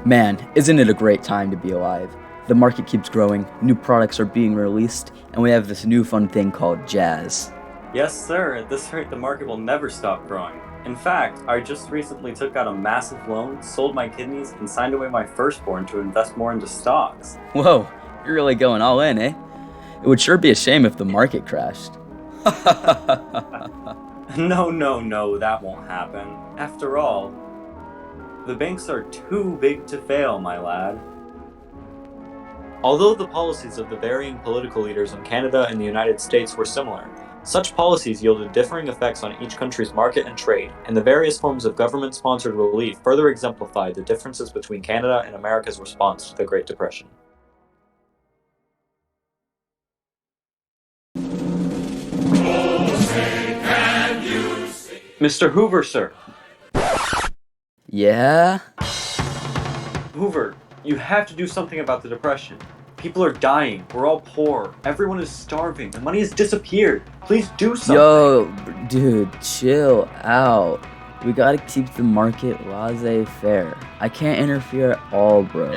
Man, isn't it a great time to be alive? The market keeps growing, new products are being released, and we have this new fun thing called jazz. Yes, sir. At this rate, the market will never stop growing. In fact, I just recently took out a massive loan, sold my kidneys, and signed away my firstborn to invest more into stocks. Whoa, you're really going all in, eh? It would sure be a shame if the market crashed. No, no, no, that won't happen. After all, the banks are too big to fail, my lad. Although the policies of the varying political leaders in Canada and the United States were similar, such policies yielded differing effects on each country's market and trade, and the various forms of government-sponsored relief further exemplified the differences between Canada and America's response to the Great Depression. Mr. Hoover, sir. Yeah? Hoover, you have to do something about the Depression. People are dying, we're all poor, everyone is starving, the money has disappeared. Please do something. Yo, dude, chill out. We gotta keep the market laissez-faire. I can't interfere at all, bro.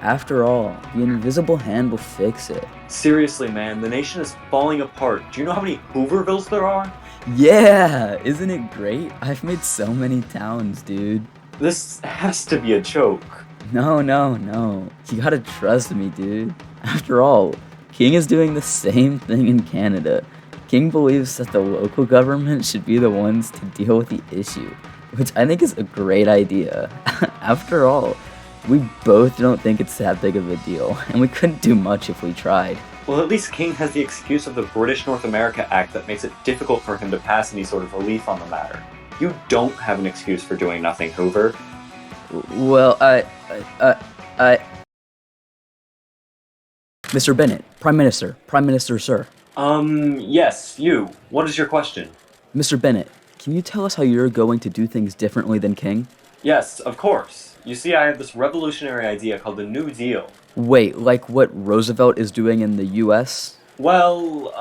After all, the invisible hand will fix it. Seriously, man, the nation is falling apart. Do you know how many Hoovervilles there are? Yeah, isn't it great? I've made so many towns, dude. This has to be a joke. No. You gotta trust me, dude. After all, King is doing the same thing in Canada. King believes that the local government should be the ones to deal with the issue, which I think is a great idea. After all, we both don't think it's that big of a deal, and we couldn't do much if we tried. Well, at least King has the excuse of the British North America Act that makes it difficult for him to pass any sort of relief on the matter. You don't have an excuse for doing nothing, Hoover. Well, Mr. Bennett, Prime Minister, sir. Yes, you. What is your question? Mr. Bennett, can you tell us how you're going to do things differently than King? Yes, of course. You see, I have this revolutionary idea called the New Deal. Wait, like what Roosevelt is doing in the US? Well,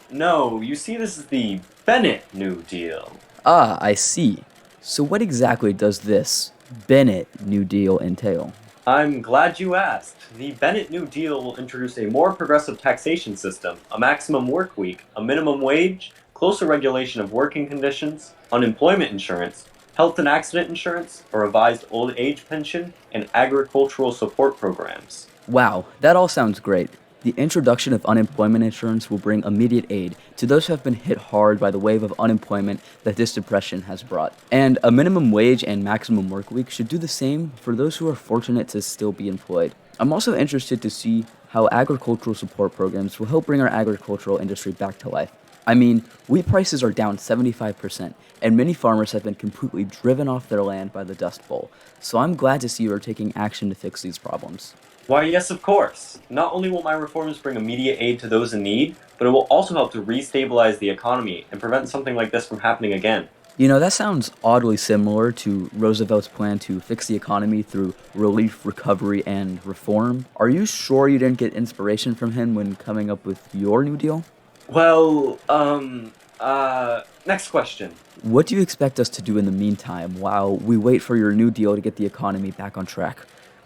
no. You see, this is the Bennett New Deal. Ah, I see. So what exactly does this Bennett New Deal entail? I'm glad you asked. The Bennett New Deal will introduce a more progressive taxation system, a maximum work week, a minimum wage, closer regulation of working conditions, unemployment insurance, health and accident insurance, a revised old age pension, and agricultural support programs. Wow, that all sounds great. The introduction of unemployment insurance will bring immediate aid to those who have been hit hard by the wave of unemployment that this depression has brought. And a minimum wage and maximum work week should do the same for those who are fortunate to still be employed. I'm also interested to see how agricultural support programs will help bring our agricultural industry back to life. I mean, wheat prices are down 75%, and many farmers have been completely driven off their land by the Dust Bowl. So I'm glad to see you are taking action to fix these problems. Why, yes, of course. Not only will my reforms bring immediate aid to those in need, but it will also help to restabilize the economy and prevent something like this from happening again. You know, that sounds oddly similar to Roosevelt's plan to fix the economy through relief, recovery, and reform. Are you sure you didn't get inspiration from him when coming up with your New Deal? Well, next question. What do you expect us to do in the meantime while we wait for your New Deal to get the economy back on track?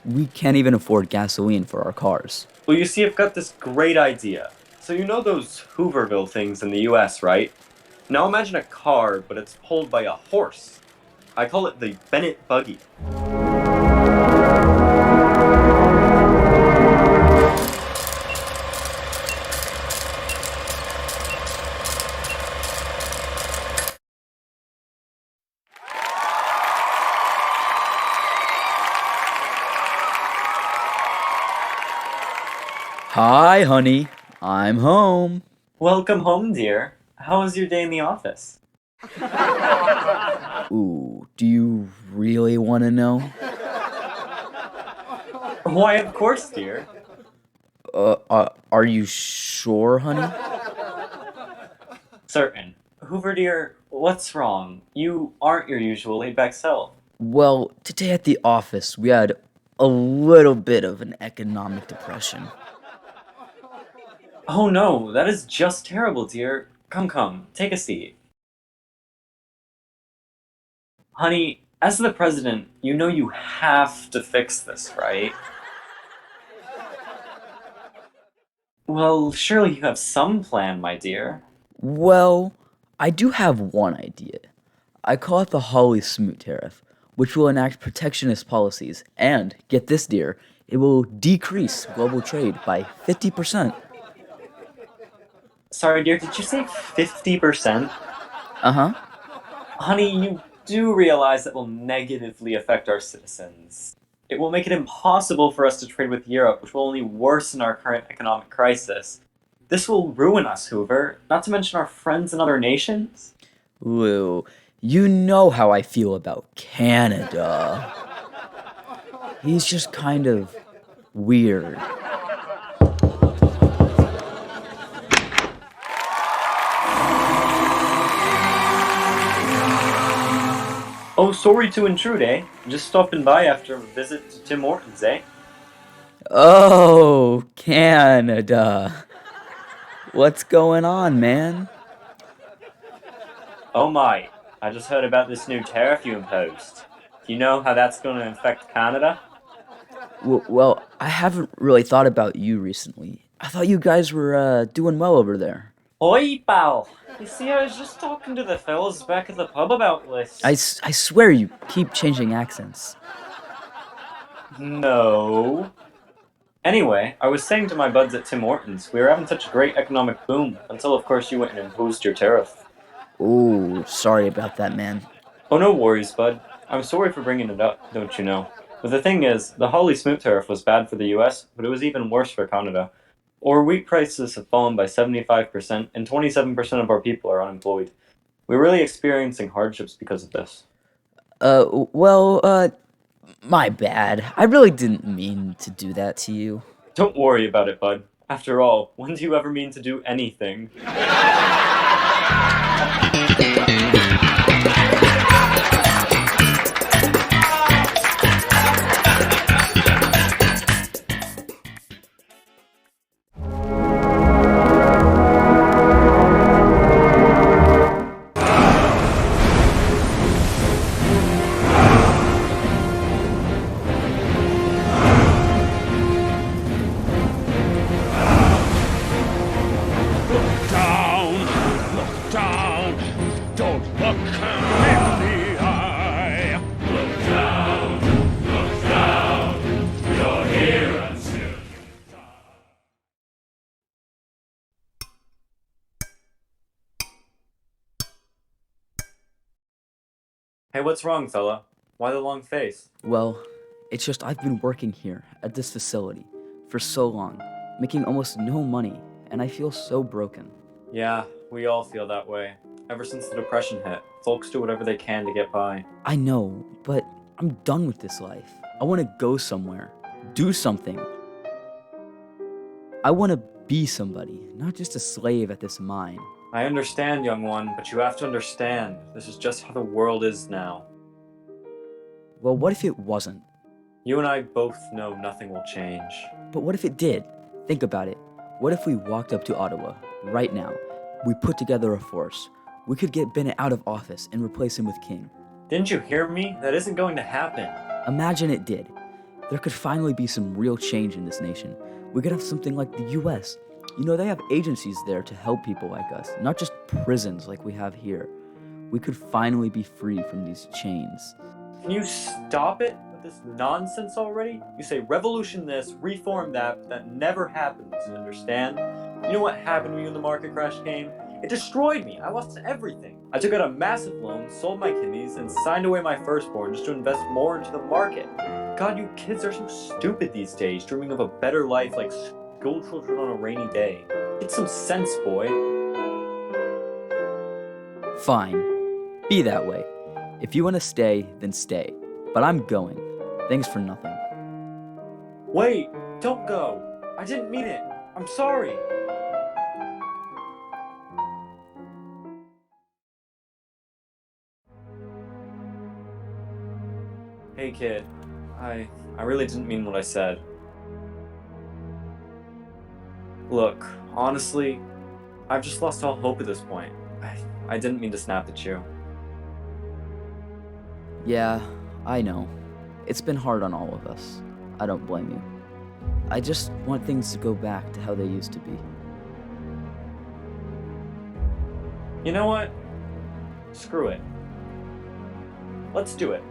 We can't even afford gasoline for our cars. Well, you see, I've got this great idea. So you know those Hooverville things in the US, right? Now imagine a car, but it's pulled by a horse. I call it the Bennett Buggy. Hi, honey. I'm home. Welcome home, dear. How was your day in the office? Ooh, do you really want to know? Why, of course, dear. Are you sure, honey? Certain. Hoover, dear, what's wrong? You aren't your usual laid-back self. Well, today at the office, we had a little bit of an economic depression. Oh no, that is just terrible, dear. Come, take a seat. Honey, As the president, you know you have to fix this, right? Well, surely you have some plan, my dear. Well, I do have one idea. I call it the Holly Smoot tariff, which will enact protectionist policies and, get this dear, it will decrease global trade by 50%. Sorry, dear, did you say 50%? Uh-huh. Honey, you do realize that will negatively affect our citizens. It will make it impossible for us to trade with Europe, which will only worsen our current economic crisis. This will ruin us, Hoover, not to mention our friends in other nations. Lou, you know how I feel about Canada. He's just kind of weird. Oh, sorry to intrude, eh? Just stopping by after a visit to Tim Hortons, eh? Oh, Canada. What's going on, man? Oh my, I just heard about this new tariff you imposed. Do you know how that's going to affect Canada? Well, I haven't really thought about you recently. I thought you guys were doing well over there. Oi, pal! You see, I was just talking to the fellas back at the pub about this. I swear you keep changing accents. No. Anyway, I was saying to my buds at Tim Hortons, we were having such a great economic boom, until of course you went and imposed your tariff. Ooh, sorry about that, man. Oh, no worries, bud. I'm sorry for bringing it up, don't you know. But the thing is, the Holly Smoot tariff was bad for the US, but it was even worse for Canada. Our wheat prices have fallen by 75%, and 27% of our people are unemployed. We're really experiencing hardships because of this. My bad. I really didn't mean to do that to you. Don't worry about it, bud. After all, when do you ever mean to do anything? Down, don't look him in the eye. Look down, you're here until you die. Hey, what's wrong, fella? Why the long face? Well, it's just I've been working here at this facility for so long, making almost no money, and I feel so broken. Yeah, we all feel that way. Ever since the Depression hit, folks do whatever they can to get by. I know, but I'm done with this life. I want to go somewhere, do something. I want to be somebody, not just a slave at this mine. I understand, young one, but you have to understand, this is just how the world is now. Well, what if it wasn't? You and I both know nothing will change. But what if it did? Think about it. What if we walked up to Ottawa, right now? We put together a force. We could get Bennett out of office and replace him with King. Didn't you hear me? That isn't going to happen. Imagine it did. There could finally be some real change in this nation. We could have something like the US. You know, they have agencies there to help people like us, not just prisons like we have here. We could finally be free from these chains. Can you stop it with this nonsense already? You say revolution this, reform that, but that never happens, you understand? You know what happened when the market crash came? It destroyed me. I lost everything. I took out a massive loan, sold my kidneys, and signed away my firstborn just to invest more into the market. God, you kids are so stupid these days, dreaming of a better life like school children on a rainy day. Get some sense, boy. Fine. Be that way. If you want to stay, then stay. But I'm going. Thanks for nothing. Wait, don't go. I didn't mean it. I'm sorry. Hey kid, I really didn't mean what I said. Look, honestly, I've just lost all hope at this point. I didn't mean to snap at you. Yeah, I know. It's been hard on all of us. I don't blame you. I just want things to go back to how they used to be. You know what? Screw it. Let's do it.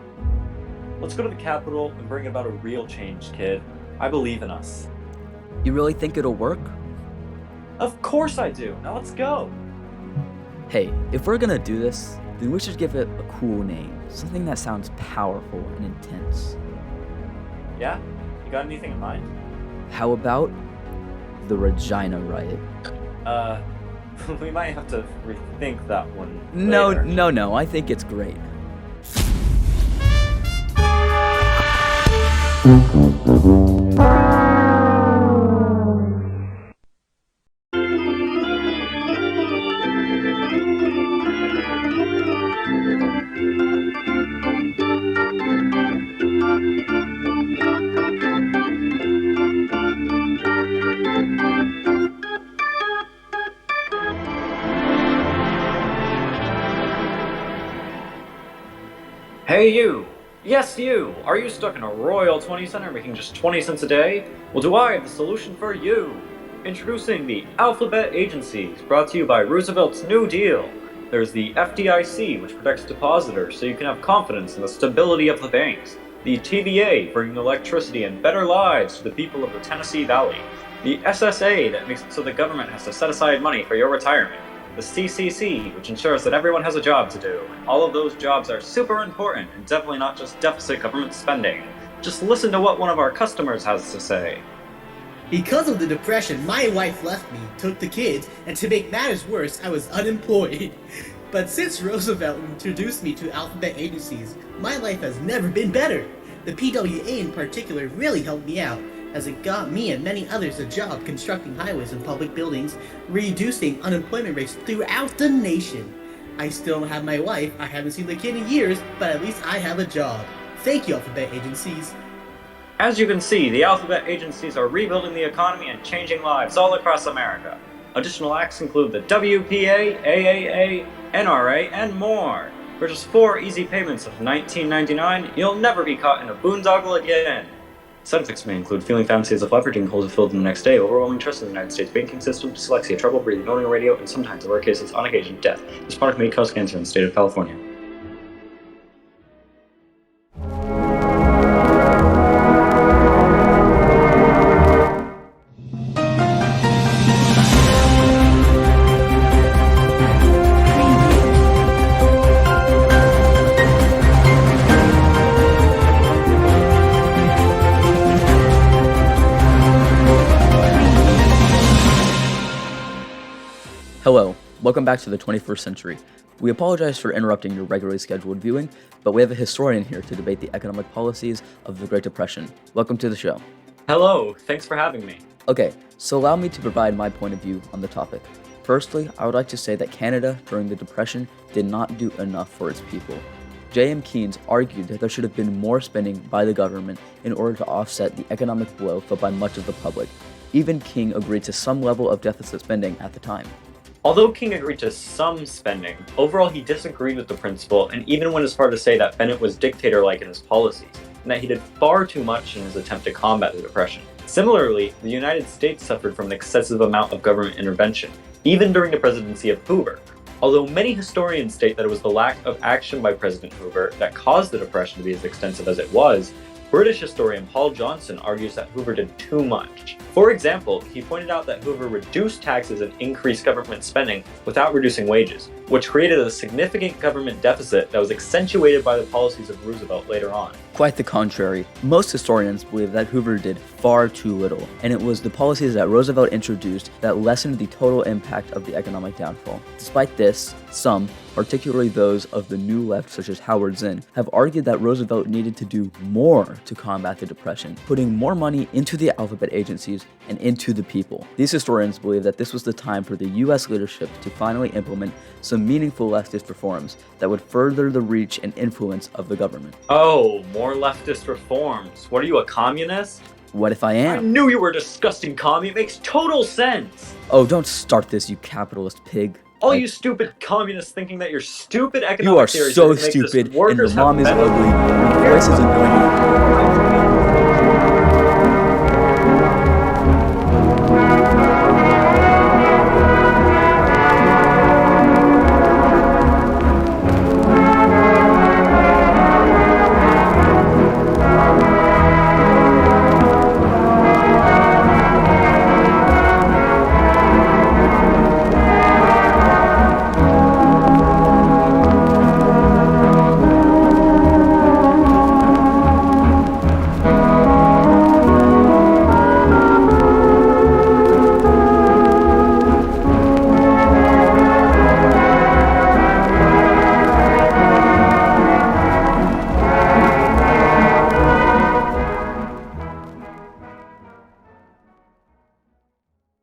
Let's go to the Capitol and bring about a real change, kid. I believe in us. You really think it'll work? Of course I do. Now let's go. Hey, if we're gonna do this, then we should give it a cool name. Something that sounds powerful and intense. Yeah? You got anything in mind? How about the Regina Riot? We might have to rethink that one No, later. I think it's great. Hey you! Yes you! Are you stuck in a royal 20 center making just 20 cents a day? Well, do I have the solution for you? Introducing the Alphabet Agencies, brought to you by Roosevelt's New Deal. There's the FDIC, which protects depositors so you can have confidence in the stability of the banks. The TVA, bringing electricity and better lives to the people of the Tennessee Valley. The SSA, that makes it so the government has to set aside money for your retirement. The CCC, which ensures that everyone has a job to do. All of those jobs are super important and definitely not just deficit government spending. Just listen to what one of our customers has to say. Because of the depression, my wife left me, took the kids, and to make matters worse, I was unemployed. But since Roosevelt introduced me to Alphabet Agencies, my life has never been better. The PWA in particular really helped me out, as it got me and many others a job constructing highways and public buildings, reducing unemployment rates throughout the nation. I still don't have my wife, I haven't seen the kid in years, but at least I have a job. Thank you, Alphabet Agencies. As you can see, the Alphabet Agencies are rebuilding the economy and changing lives all across America. Additional acts include the WPA, AAA, NRA, and more. For just 4 easy payments of $19.99, you'll never be caught in a boondoggle again. Side effects may include feeling fantasies of leveraging holes filled in the next day, overwhelming trust in the United States banking system, dyslexia, trouble breathing, owning a radio, and sometimes, in rare cases, on occasion, death. This product may cause cancer in the state of California. Hello, welcome back to the 21st century. We apologize for interrupting your regularly scheduled viewing, but we have a historian here to debate the economic policies of the Great Depression. Welcome to the show. Hello, thanks for having me. Okay, so allow me to provide my point of view on the topic. Firstly, I would like to say that Canada during the Depression did not do enough for its people. J.M. Keynes argued that there should have been more spending by the government in order to offset the economic blow felt by much of the public. Even King agreed to some level of deficit spending at the time. Although King agreed to some spending, overall he disagreed with the principle and even went as far to say that Bennett was dictator-like in his policies, and that he did far too much in his attempt to combat the Depression. Similarly, the United States suffered from an excessive amount of government intervention, even during the presidency of Hoover. Although many historians state that it was the lack of action by President Hoover that caused the Depression to be as extensive as it was, British historian Paul Johnson argues that Hoover did too much. For example, he pointed out that Hoover reduced taxes and increased government spending without reducing wages, which created a significant government deficit that was accentuated by the policies of Roosevelt later on. Quite the contrary. Most historians believe that Hoover did far too little, and it was the policies that Roosevelt introduced that lessened the total impact of the economic downfall. Despite this, some, particularly those of the New Left such as Howard Zinn, have argued that Roosevelt needed to do more to combat the Depression, putting more money into the alphabet agencies and into the people. These historians believe that this was the time for the US leadership to finally implement some meaningful leftist reforms that would further the reach and influence of the government. Oh, more leftist reforms. What are you, a communist? What if I I am? knew you were a disgusting commie. It makes total sense. Oh, don't start this, you capitalist pig. All you stupid communists thinking that your stupid economic You are theories so are gonna make this stupid, and workers your mom have is better- ugly. Your voice is annoying.